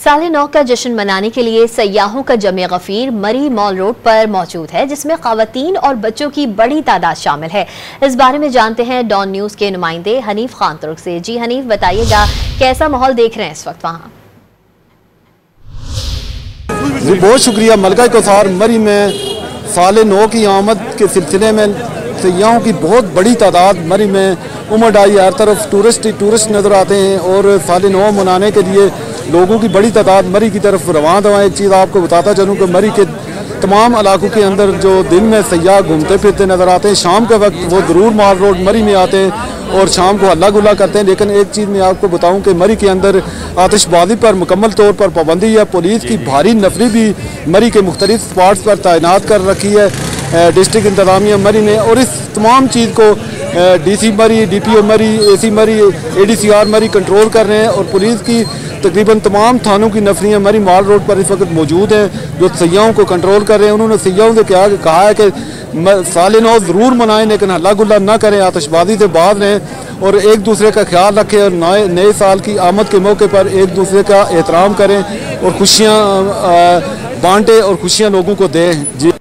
साल नौ का जश्न मनाने के लिए सयाहों का जमे गफीर मरी मॉल रोड पर मौजूद है, जिसमें खवातीन और बच्चों की बड़ी तादाद शामिल है। इस बारे में जानते हैं डॉन न्यूज के नुमाइंदे हनीफ खान तुर्क से। जी हनीफ, बताइएगा कैसा माहौल देख रहे हैं इस वक्त वहाँ? जी बहुत शुक्रिया। मलका कौसार मरी में साल नौ की आमद के सिलसिले में सयाहों की बहुत बड़ी तादाद मरी में उमड़ आई। हर तरफ टूरिस्ट नज़र आते हैं और साल नौ मनाने के लिए लोगों की बड़ी तादाद मरी की तरफ रवाना हुआ। एक चीज़ आपको बताता चलूँ कि मरी के तमाम इलाकों के अंदर जो दिन में सयाह घूमते फिरते नज़र आते हैं, शाम के वक्त वो ज़रूर मॉल रोड मरी में आते हैं और शाम को हल्ला गुल्ला करते हैं। लेकिन एक चीज़ मैं आपको बताऊं कि मरी के अंदर आतिशबाजी पर मुकम्मल तौर पर पाबंदी है। पुलिस की भारी नफरी भी मरी के मुख्तलिफ स्पॉट्स पर तैनात कर रखी है डिस्ट्रिक्ट इंतजामिया मरी ने। और इस तमाम चीज़ को DC मरी, DPO मरी, AC मरी, ADCR मरी कंट्रोल कर रहे हैं और पुलिस की तकरीबन तमाम थानों की नफरियाँ मरी मॉल रोड पर इस वक्त मौजूद हैं जो सयाहों को कंट्रोल कर रहे हैं। उन्होंने सयाहों से कहा है कि साल नौ ज़रूर मनाएं लेकिन हल्ला गुल्ला ना करें, आतिशबाजी से बाज रहें और एक दूसरे का ख्याल रखें और नए साल की आमद के मौके पर एक दूसरे का एहतराम करें और खुशियाँ बांटें और खुशियाँ लोगों को दें। जी।